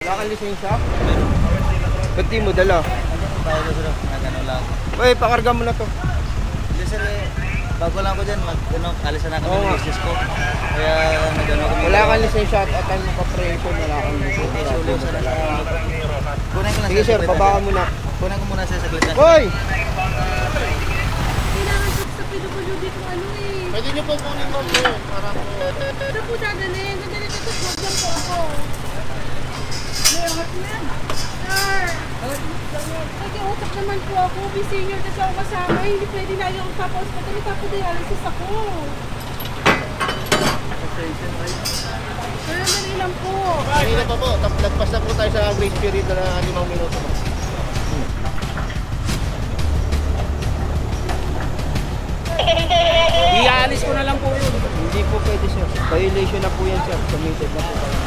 Wala kang lisensya? Ba't di mo dala? Bago sir, nagano lang. Uy, pakarga mo na to. Hindi sir, bago lang ako dyan, alisan na kami ng business ko. Kaya nagano kami. Wala kang lisensya at ano ka pre-con, wala kang lisensya. Kunin ko lang sige sir, pabaka mo na. Kunin ko muna sir sa saglit. Hoy! Kailangan sa PWD kung ano eh. Pwede niyo po kunin mo po para po. Ano po dadalhin? Dadalhin ito, vlog lang po ako. May angat na. Sir! Nag-iusap naman po ako. May senior kasi ako kasama. Hindi pwede na yung papa-hospital. Papa-dialysis ako. Pero dali lang po. Kanina pa po, nagpas na po tayo sa grace period na 5 minuto. Iaalis ko na lang po yun. Hindi po pwede sir. Violation na po yan sir. Submitted na po kayo.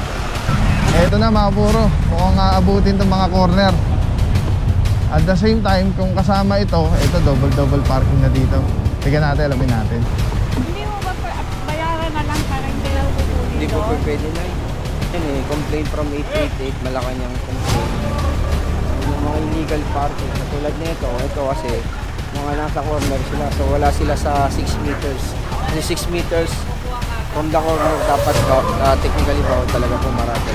Eto na mga puro, mukhang aabutin itong mga corner. At the same time, kung kasama ito double parking na dito. Tignan natin, alamin natin. Hindi mo ba bayaran na lang para hindi lang kukunin? Hindi po pwede na yan eh. Complaint from 888, Malacanang complaint. Yung mga illegal parking, katulad nito, ito kasi mga nasa corner sila. So wala sila sa 6 meters. Yung 6 meters from the corner dapat technically bawal talaga pumarate.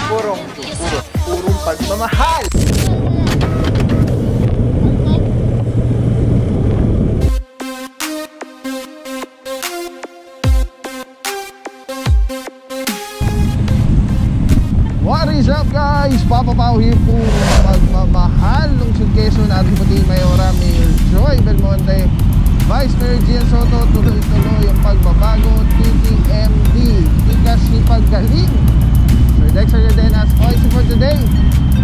Purong pagmamahal. What is up guys? Papa Pao here, purong pagmamahal. Lungsod Quezon, ating pati Mayora, Mayor Joy Belmonte, Vice Mayor Gian Soto. Tuloy-tuloy ang pagbabago. TTMD, tikas si paggaling. Sir Dexter Gardenas, OIC for today.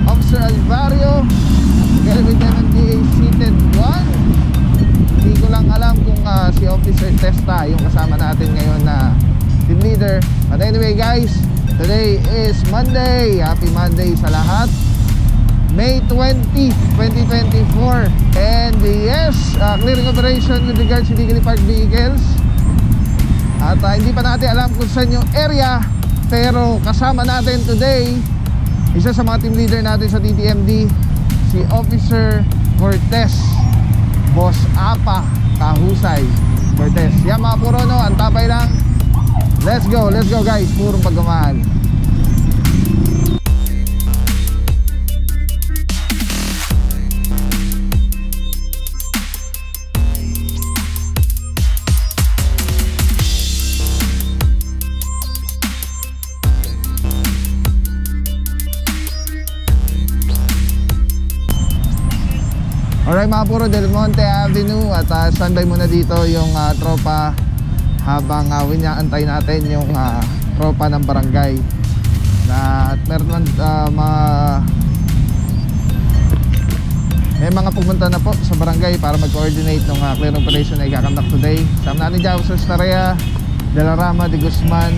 Officer Alvario, together with MMDA seated 1. Hindi ko lang alam kung si Officer Testa yung kasama natin ngayon na team leader. But anyway guys, today is Monday. Happy Monday sa lahat. May 20, 2024. And yes, clearing operation with regards to legally parked vehicles. At hindi pa natin alam kung saan yung area, pero kasama natin today isa sa mga team leader natin sa TTMD, si Officer Cortez, Boss Apa Kahusay Cortez. Yan mga puro, no, antabay lang. Let's go guys, purong pagmamahal. Alright mga puro, Del Monte Avenue. At standby muna dito yung tropa habang antay natin yung tropa ng barangay. At meron may mga pumunta na po sa barangay para mag-coordinate ng clear operation na i-conduct today. Sama natin dyan Officers Tarea, De La Rama, De Guzman,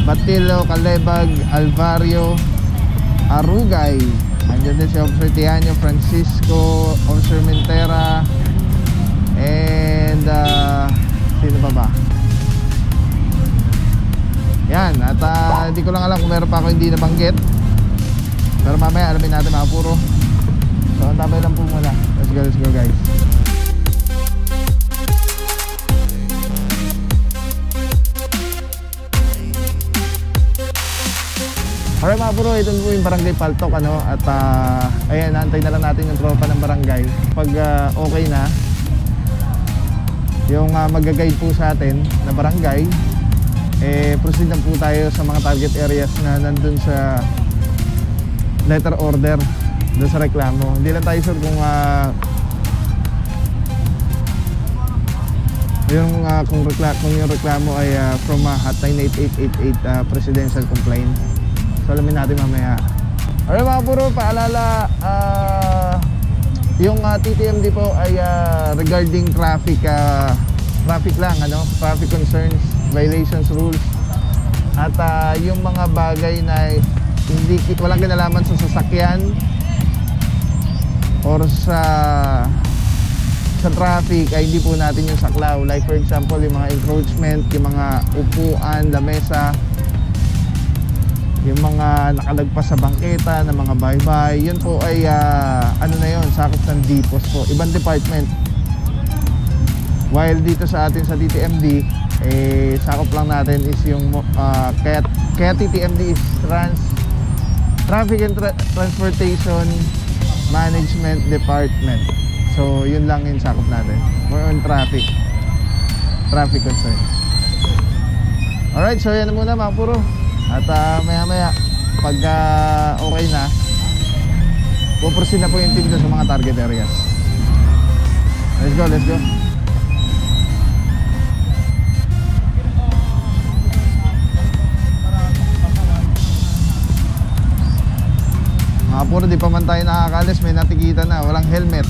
Batilo, Calebag, Alvario, Arugay. Andiyan din si Officer Tianyo, Francisco, Officer Mentera, and sino ba? Yan, at hindi ko lang alam kung meron pa ako hindi nabanggit, pero mamaya alamin natin mga puro. So antabay lang po muna. Let's go guys. Alright mga bro, ito po yung barangay Paltok, ano? At ayan, naantay na lang natin yung tropa ng barangay. Pag okay na yung mag-guide po sa atin na barangay, proceed na po tayo sa mga target areas na nandun sa letter order, doon sa reklamo. Hindi lang tayo sure kung Yung kung yung reklamo ay from hotline 8888 presidential complaint. So alamin natin mamaya. Alright mga puro, paalala, yung TTMD po ay regarding traffic lang, traffic concerns, violations, rules, at yung mga bagay na walang kinalaman sa sasakyan or sa traffic ay hindi po natin yung saklaw. Like for example, yung mga encroachment, yung mga upuan, lamesa, yung mga nakalagpas sa bangketa ng mga baybay, yun po ay na yun, sakop ng DPOS po, ibang department. While dito sa atin sa TTMD, sakop lang natin is yung kaya TTMD is Traffic and Transportation Management Department. So yun lang yung sakop natin, more on traffic concern. Alright, so yan na muna mga puro. At maya pag okay na, puproceed na po yung team sa mga target areas. Let's go. Mga puro, di pa man tayo nakakalis, may natikita na walang helmet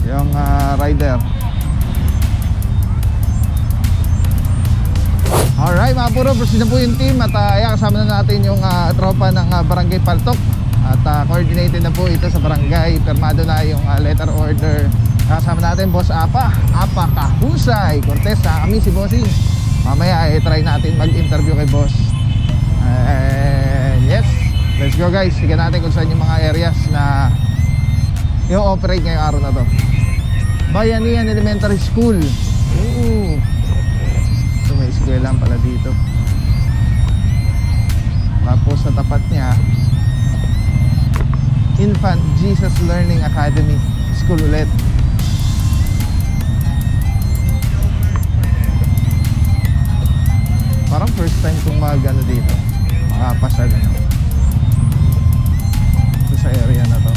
yung rider. Alright mga puro, proceed na po yung team. At kasama na natin yung tropa ng Barangay Paltok. At coordinated na po ito sa barangay. Permado na yung letter order. Kasama natin Boss Apa Kahusay Cortez, kami si Bossing. Mamaya try natin mag-interview kay Boss. And yes, let's go guys. Sige natin kung saan yung mga areas na i-operate ngayong araw na to. Bayanihan Elementary School. So may eskwela pala dito. Tapos sa tapat niya, Infant Jesus Learning Academy School ulit. Parang first time kong dito, makapasal sa area na to.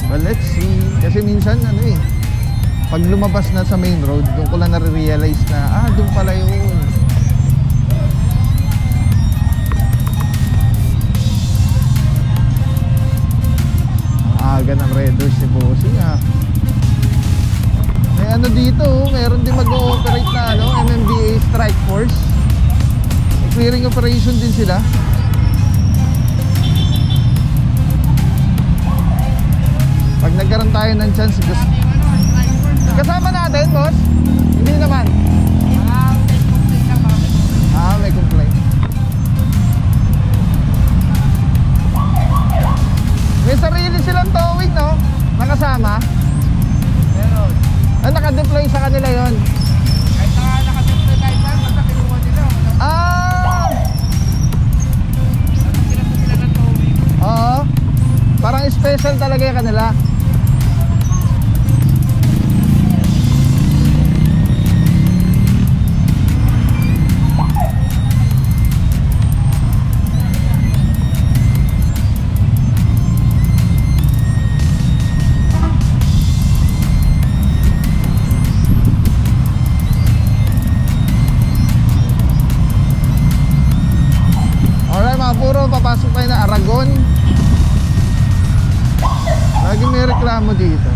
Well, let's see. Kasi minsan pag lumabas na sa main road, doon ko lang nare-realize na doon pala yun. Aga ng Red Doors si Bossing May dito, meron din mag-ooperate na MMDA Strike Force. May clearing operation din sila. Pag nagkaroon tayo ng chance, kasama natin, boss? Hindi naman. May complaint. May sarili silang towing, no? Nakasama? Meron. Naka-deploy sa kanila yon. Kahit naka-deploy tayo saan, basta kinuha nila. Sila ng towing. Oo. Parang special talaga yung kanila. Papasok tayo na Aragon. Lagi may reklamo dito.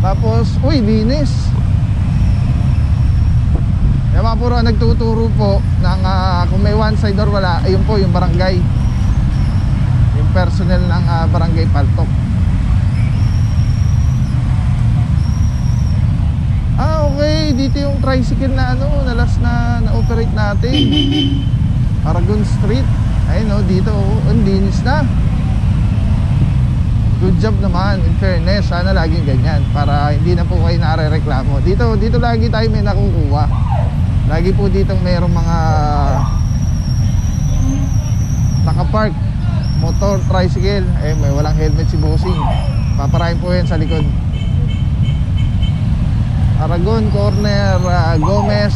Tapos, linis. Yung mga puro nagtuturo po ng kung may one side or wala, ayun po yung barangay, yung personnel ng Barangay Paltok. Okay, dito yung tricycle na na last na-operate natin. Aragon Street. Ayun dito, ang linis na. Good job naman, in fairness. Sana laging ganyan para hindi na po kayo nare-reklamo. Dito lagi tayo may nakukuha. Lagi po ditong mayroong mga nakapark motor, tricycle. May walang helmet si Bossing. Paparahin po yan sa likod. Aragon Corner, Gomez.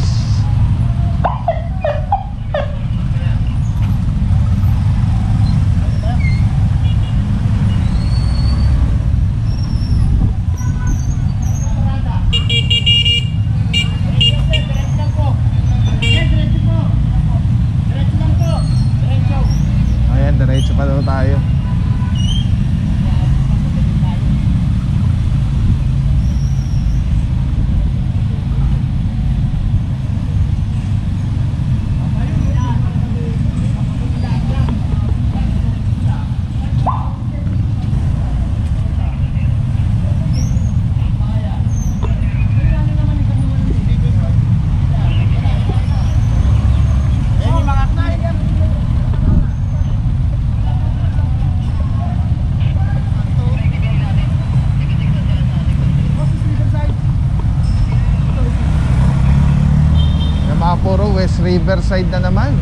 Riverside na naman.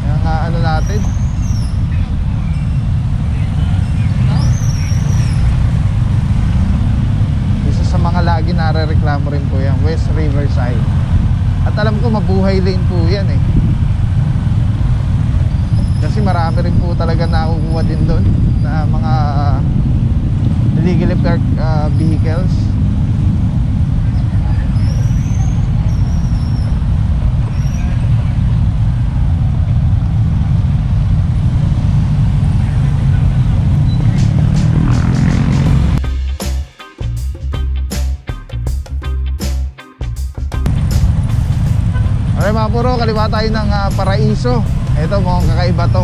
Yung ano natin. Isa sa mga lagi nare-reklamo rin po yan, West Riverside. At alam ko mabuhay lane po yan eh. Kasi marami rin po talaga nakukuha din doon na mga illegally parked vehicles. Okay mga puro, kaliwa tayo ng Paraiso. Ito mukhang kakaiba to.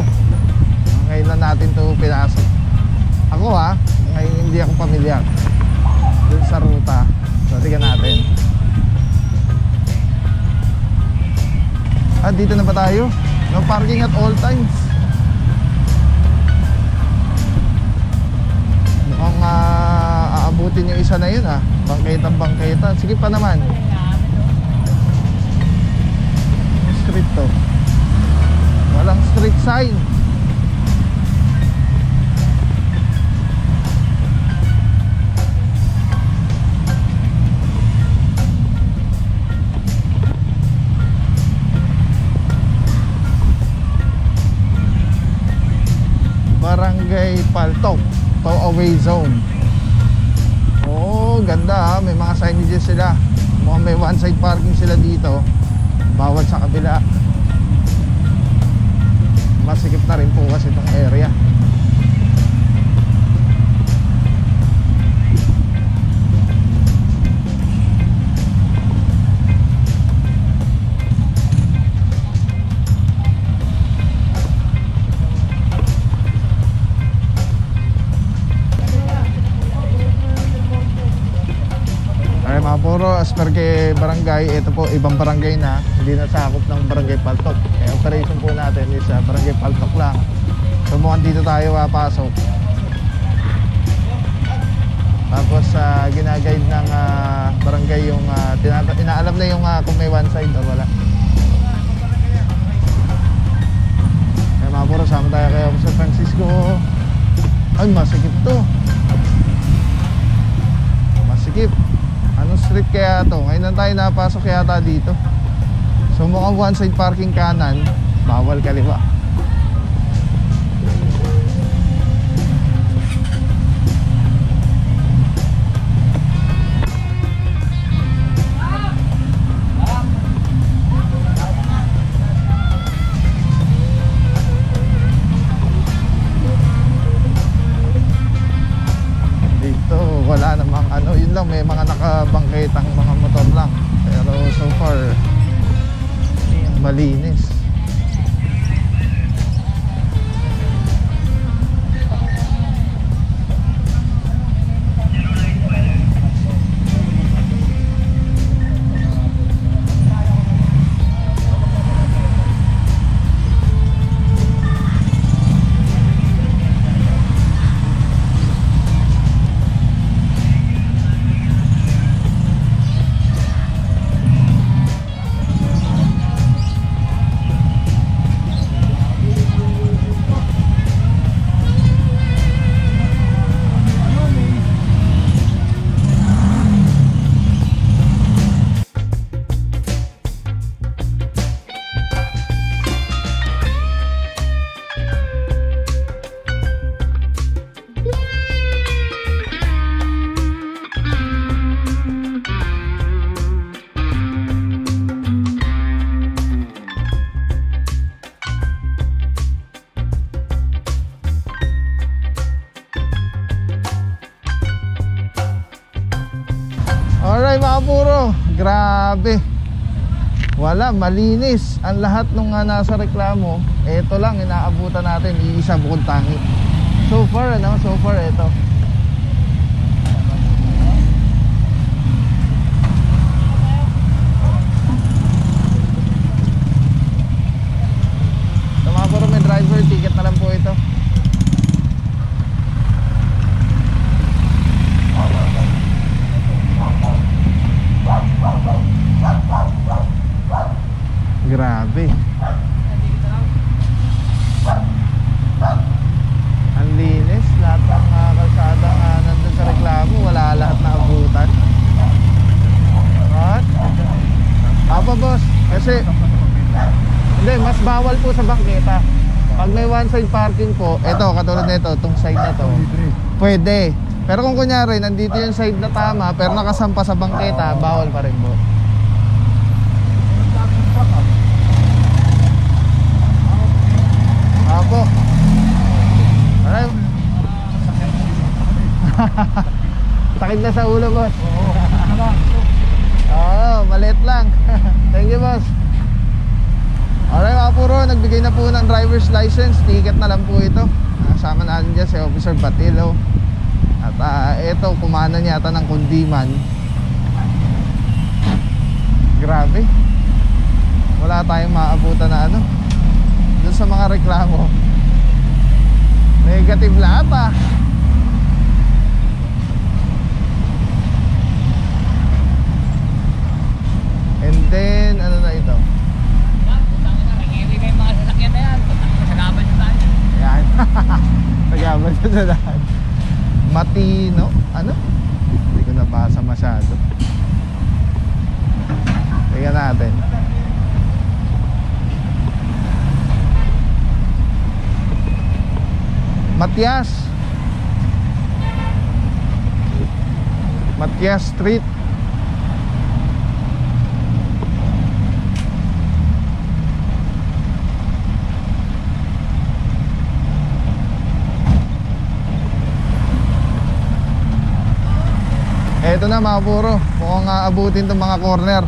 Ngayon lang natin to pinasok. Ako ngayon hindi ako pamilyar dun sa ruta. So tingnan natin. Dito na ba tayo? No parking at all times. Mukhang aabutin yung isa na yun bangketa. Sige pa naman. Street to. Walang street sign. Barangay Paltok, tow away zone. Oh, ganda may mga signages sila. Mukhang may one side parking sila dito. Bawal sa kabila. Masikip na rin po kasi itong area. Mga puro, as per kay barangay, ito po ibang barangay na, hindi na sakop ng barangay Paltok. Kaya operation po natin is barangay Paltok lang. So mukhang dito tayo pasok. Tapos ginaguide ng barangay yung inaalam na yung kung may one side o wala. Kaya mga puro, sama tayo kay San Francisco. Ay, masikip to. Masikip. Anong street kaya to? Ngayon lang tayo napasok yata dito. So mukhang one side parking kanan, bawal kaliwa. Wala namang yun lang, may mga nakabangketang mga motor lang. Pero so far malinis. Alright mga puro, grabe. Wala, malinis ang lahat nung nasa reklamo. Ito lang inaabutan natin, iisa bukod tangi. So far ito. So mga puro, may driver ticket na lang po ito. Grabe. sa bangketa. Pag may one side parking po, ito katulad nito, itong side na to, pwede. Pero kung kunyari nandito yung side na tama pero nakasampa sa bangketa, bawal pa rin po. Apo. Aray. Sakit na sa ulo, boss. Oo, maliit lang. Thank you, boss. Alright mga puro, nagbigay na po ng driver's license. Ticket na lang po ito. Kasama natin dyan si Officer Batilo. At ito, kumana niya ata ng kundiman. Grabe. Wala tayong maabutan na ano dun sa mga reklamo. Negative lahat ah. And then, ano na ito? Ayan. Tagaban sa daan. Matino. Ano? Hindi ko nabasa masyado. Tingnan natin. Matias Street. Eto na mga puro, mukhang aabutin itong mga corner.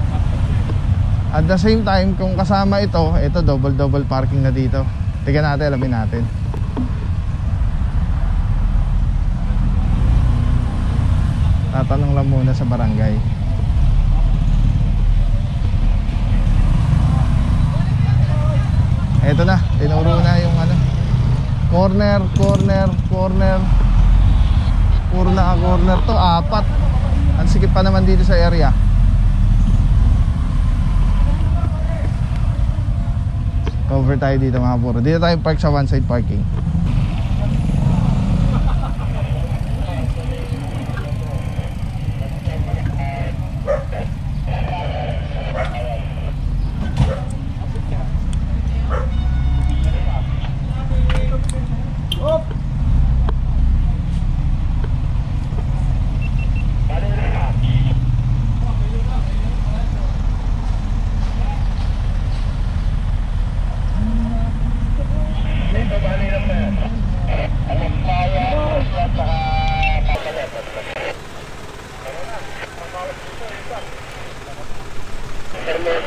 At the same time, kung kasama ito double parking na dito. Tignan natin, alamin natin. Tatanong lang muna sa barangay. Eto na, tinuro na yung ano, corner. Puro naka-corner to, 4. Ang sikip pa naman dito sa area. Cover tayo dito mga puro. Dito tayo park sa one side parking.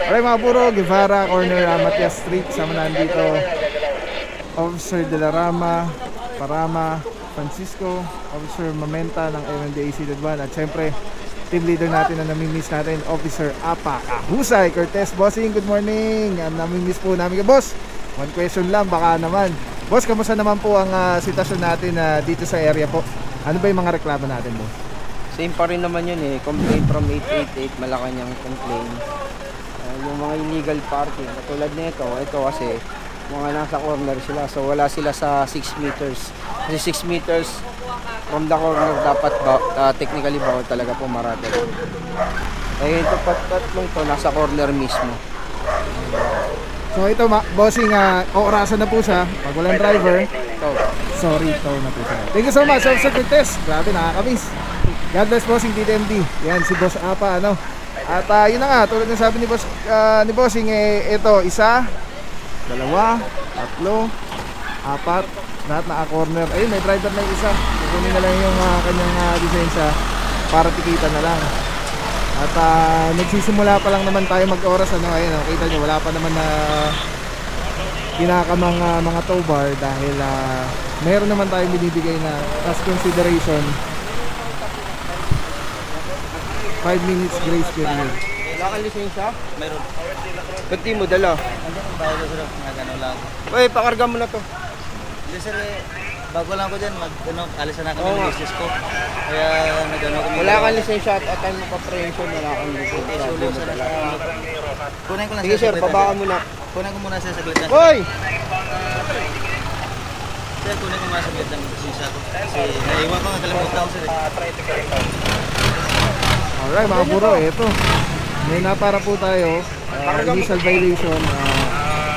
Alright mga puro, Guevara, corner Matias Street. Sama na dito Officer De La Rama, Parama, Francisco, Officer Mamenta ng MMDA-1, at syempre team leader natin na namimiss natin, Officer Apa Kahusay Cortez. Bossing, good morning. Namimiss po namin ka, boss. One question lang, baka naman. Boss, kamusta naman po ang sitwasyon natin dito sa area po? Ano ba yung mga reklamo natin, boss? Same pa rin naman yun eh. Complaint from 888 Malacanang complaint. Yung mga illegal parking katulad nito, ito kasi mga nasa corner sila, so wala sila sa 6 meters kasi 6 meters from the corner dapat technically bawal talaga po marami. Eh ito tatlong to nasa corner mismo. So ito bossing, orasan na po siya. Pag walang driver, sorry, ito na po siya. Thank you so much, Officer Cortez. Grabe, nakakamiss. God bless, bossing DDMD. Yan si Boss Apa, ano. At yun na nga, tulad ng sabi ni Bossing, ito, 1, 2, 3, 4, lahat naka-corner. Ayun, may driver na yung isa. Kukunin na lang yung kanyang lisensya para tikitan na lang. At nagsisimula pa lang naman tayo mag-oras, ano. Ayun, kita nyo, wala pa naman na kinakamang mga tow bar dahil meron naman tayong binibigay na as consideration 5 minutes grace period. Wala kang lisensya? Meron. Ba't di mo dala? Bago na sir, nagano lang. Uy, pakarga mo na to. Hindi sir, bago lang ko dyan, alis na kami ng business ko. Kaya nagano kami. Wala kang lisensya at time mo pa-prehension, wala kang lisensya. Sulo sir. Kunin ko lang Sige sir, baba ka muna. Kunin ko muna sir saglit lang. Hoy! Sir, kunin ko muna saglit lang yung business ko. Kasi naiwan ko, nakalimutan ko sir. Alright mga puro, eto. May napara po tayo. Initial violation.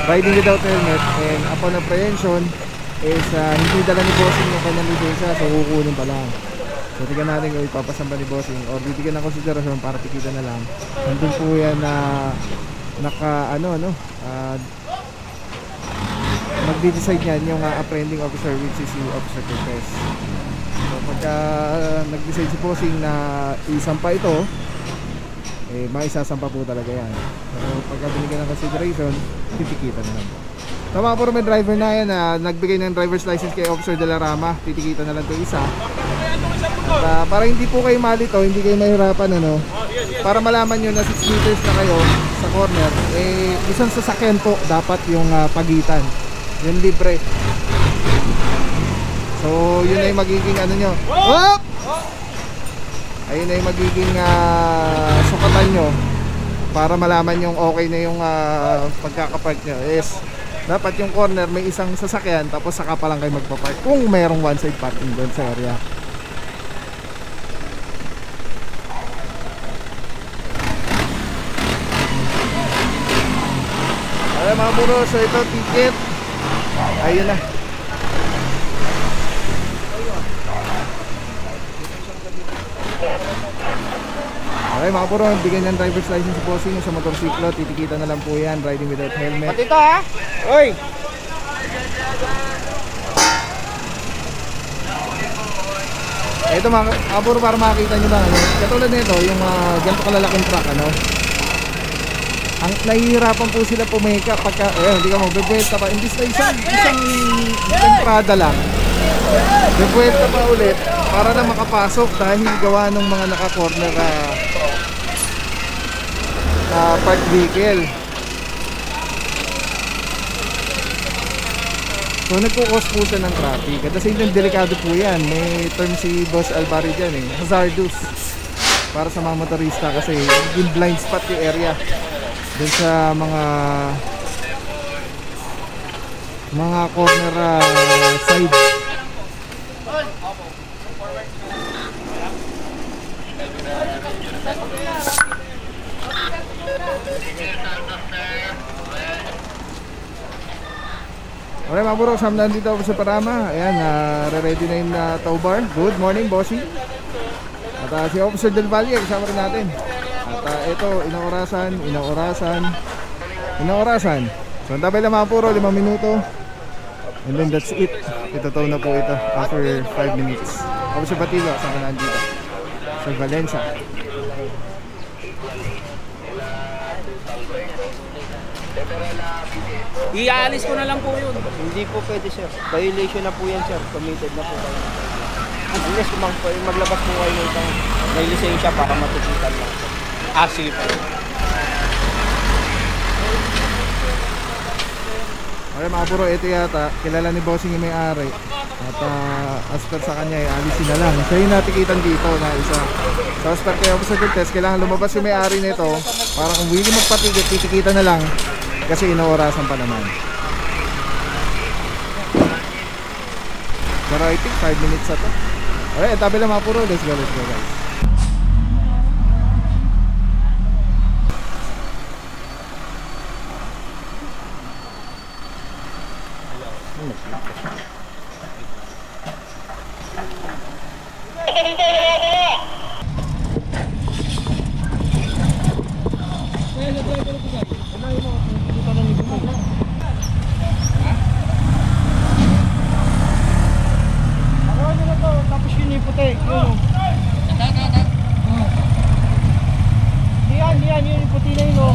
riding without helmet, and upon apprehension is hindi dala ni bossing yung kanyang lisensya, so kukunin pa lang. So tignan natin kung ipapasan ba ni bossing or bibigyan ng konsiderasyon para tikitan na lang. Nandun po yan na magde-decide yan yung apprehending officer, which is si Officer Cortez. So pagka nag-decide si bossing na isampa ito, maisasampa po talaga yan. So pagka binigyan ng consideration, titikitan na lang. Tama po, may driver na yan na nagbigay ng driver's license kay Officer De La Rama. Titikitan na lang ito isa. At, para hindi po kayo malito, hindi kayo mahirapan, ano, para malaman nyo na 6 meters na kayo sa corner, isang sasakyan po dapat yung pagitan, yung libre. So yun ay magiging ano nyo, ayun ay magiging sukatan nyo para malaman yung okay na yung pagkakapark nyo. Is dapat yung corner may isang sasakyan, tapos saka pa lang kayo magpapark kung mayroong one side parking doon sa area. Okay mga buro, so ito ticket, ayun na. Okay mga buro, bigyan ng driver's license si bossing sa motorsiklo, titikita na lang po yan, riding without helmet. Pati ito ha? Oy! Ito mga buro, para makakita nyo lang, ano, katulad nito, yung ganito kalalaking truck, ano, ang nahihirapan po sila pumeka pagka, hindi ka mo, bebwelta pa, imbis na isang entrada lang, bebwelta pa ulit para na makapasok dahil gawa ng mga naka-corner park vehicle. So nagkukos po siya ng traffic. At the same time, delikado po yan. May term si Boss Alvari dyan, hazardous para sa mga motorista kasi yung blind spot yung area dun sa mga corner side. Okay mga buro, kasama na dito ako sa Parama. Ayan, re-ready na yung tow bar. Good morning, bossy. At si Officer Del Valle, kasama rin natin. At ito, inaorasan. So ang tabay lang mga buro, 5 minuto. And then that's it. Ito na po ito after 5 minutes. Officer Batilo, kasama na dito sa Valencia. Iaalis ko na lang po yun. Hindi po pwede sir. Violation na po yan sir. Committed na po kayo. Unless maglabas po kayo ng isang may lisensya para matutukan lang. Sige po. Okay mga buro, ito yata kilala ni bossing yung may-ari. At as per sa kanya, alisin na lang. Siya yung natikitan dito na isa. So as per kay Officer Cortez, kailangan lumabas yung may-ari nito para kung willing magpatikit, titikita na lang kasi inoorasan pa naman. Pero I think 5 minutes na to. Okay, tabi lang mga puro. Let's go guys. Tapos yun yung puti. Yan, yun yung puti na yun.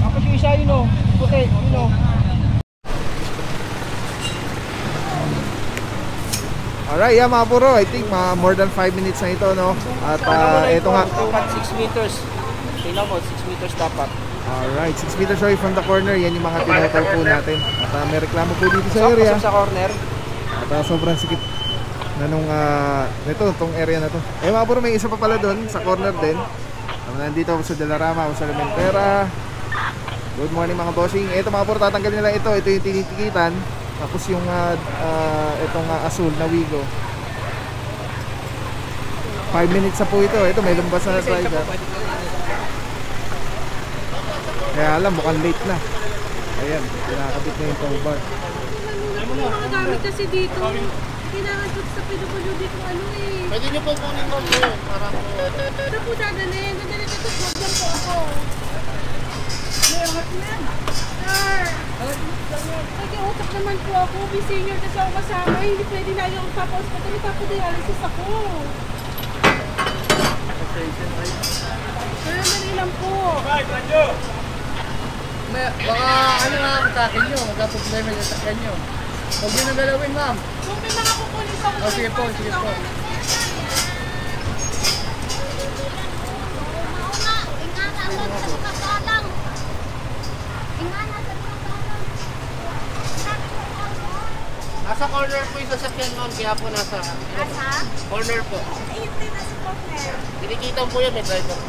Tapos yung isa yun, puti. Alright, yeah mga puro, I think more than 5 minutes na ito, no? At ito nga, dapat 6 meters. Tingnan mo, 6 meters dapat. alright, 6 meters away from the corner. Yan yung mga tinotaw po natin. At may reklamo po dito sa area. Sa corner. At sobrang sikip na nung itong area na to. Eh mga puro, may isa pa pala doon sa corner din. Nandito ako sa De La Rama, ako sa Lamentera. Good morning mga bossing. Ito mga puro, tatanggalin nila ito. Ito yung tinitikitan. Tapos yung itong asul na Wigo, 5 minutes na po ito. Ito may lumbas na driver. Kaya alam, mukhang late na. Ayan, kinakabit na yung tow bar. Yung mga gamit kasi dito. Kailangan ko sa PWD kung ano eh. Pwede niyo po kunin mo yun para po. Ano po dadalhin? Dadalhin ito. Huwag lang po ako. May angat na. Sir! Nag-iusap naman po ako. B-senior kasi ako kasama. Hindi pwede na yung papa-hospital. Papa-dialysis ako. Sir, dali lang po. Baka ano nga ang takin nyo, magka-problema sa sakyan nyo. Huwag nyo nang galawin, ma'am. Kung may mga kukunin sa O, sige po, sige po. Nasa corner po yung sasakyan, ma'am, kaya po nasa corner po. Kinikita po yan, may driver.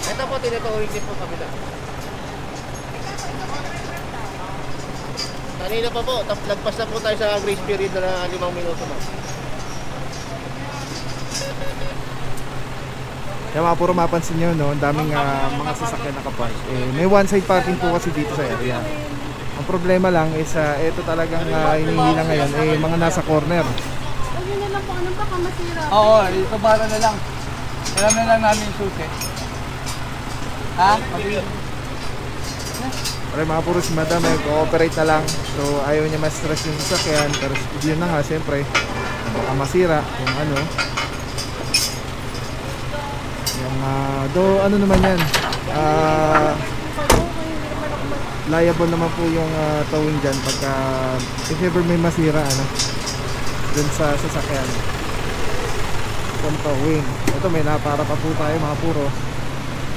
Ito po, tinatawin din po kabila. Kanina pa po, lagpas na po tayo sa grace period na 5 minuto, ma'am. Kaya mga puro mapansin nyo, no? Ang daming mga sasakyan nakapark. May one side parking po kasi dito sa area. Ang problema lang is ito talagang hinihila ngayon, mga nasa corner. Huwag yun na lang po. Anong baka masira? Oo, ito bara na lang. Alam na lang namin yung susi. Ha? Pero mga puro si madam, cooperate na lang. So ayaw niya ma-stress yung sasakyan. Pero yun na nga, siyempre, baka masira kung ano. Yung, ano naman yan. Liable naman po yung towing dyan pagka if ever may masira dun sa sasakyan kung towing. Ito may napara pa po tayo mga puro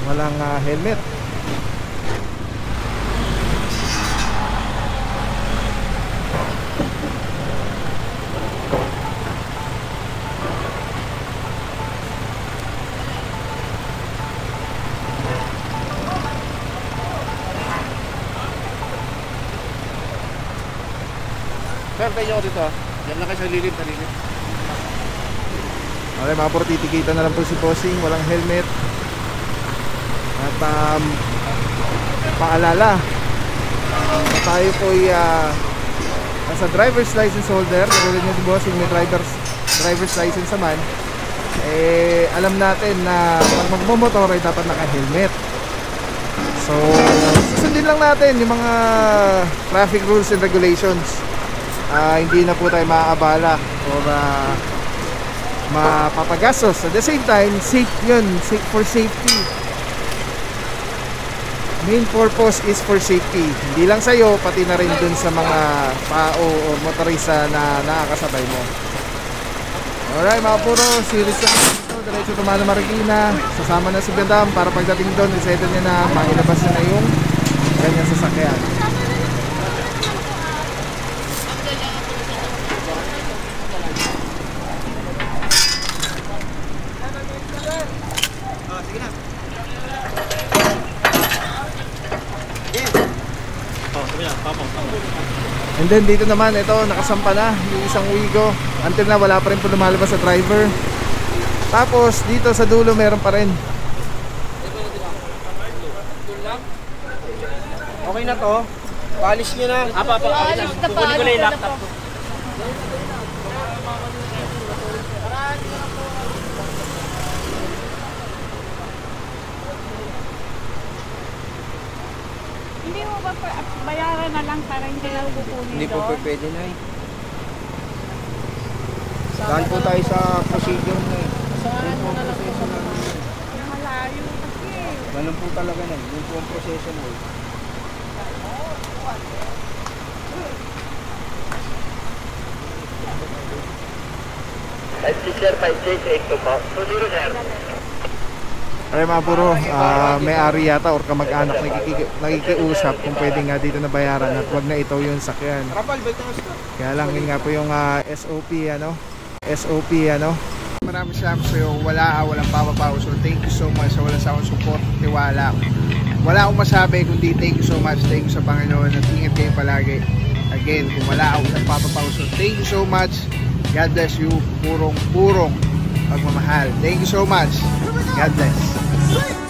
walang helmet. Sir, tayo ako dito. Yan lang kayo sa lilim, sa lilim. Okay mga puro, titikita na lang po si Bossing, walang helmet. At paalala, tayo po as a driver's license holder, katulad niya si Bossing may driver's license naman, alam natin na pag magmomotor ay dapat naka-helmet. So susundin lang natin yung mga traffic rules and regulations. Hindi na po tayo maaabala or mapapagastos. At the same time, safe yun, safe for safety. Main purpose is for safety. Hindi lang sa'yo, pati na rin dun sa mga tao o motorista na nakakasabay mo. Alright mga puro, series na ito. Diretso Tumana Marikina. Sasama na si Madam para pagdating doon, isettle niya na mailabas na yung kanyang sasakyan. And then dito naman, ito nakasampa na yung isang Wigo. Until na wala pa rin po lumalabas sa driver. Tapos dito sa dulo meron pa rin. Okay na to. Polish nyo na. Kukunin ko na yung laptop ko. Hindi mo ba bayaran na lang para hindi na kukunin Hindi po doon? pwede na eh. Dahil po tayo sa procedure na eh. Yun po ang proseso namin. Malayo kasi. Ganun po talaga na. Yun po ang proseso mo eh. Ay mga puro, may-ari yata or kamag-anak nakikiusap kung pwede nga dito na bayaran at wag na itaw yung sakyan. Kaya lang yun nga po yung SOP Maraming salamat sa iyo. Walang papapaw. So thank you so much sa walang sawang support, tiwala. Wala akong masabi kundi thank you so much. Thank you sa Panginoon at ingat kayo palagi. Again, kung wala akong papapaw. So thank you so much. God bless you. Purong pagmamahal. Thank you so much. God bless.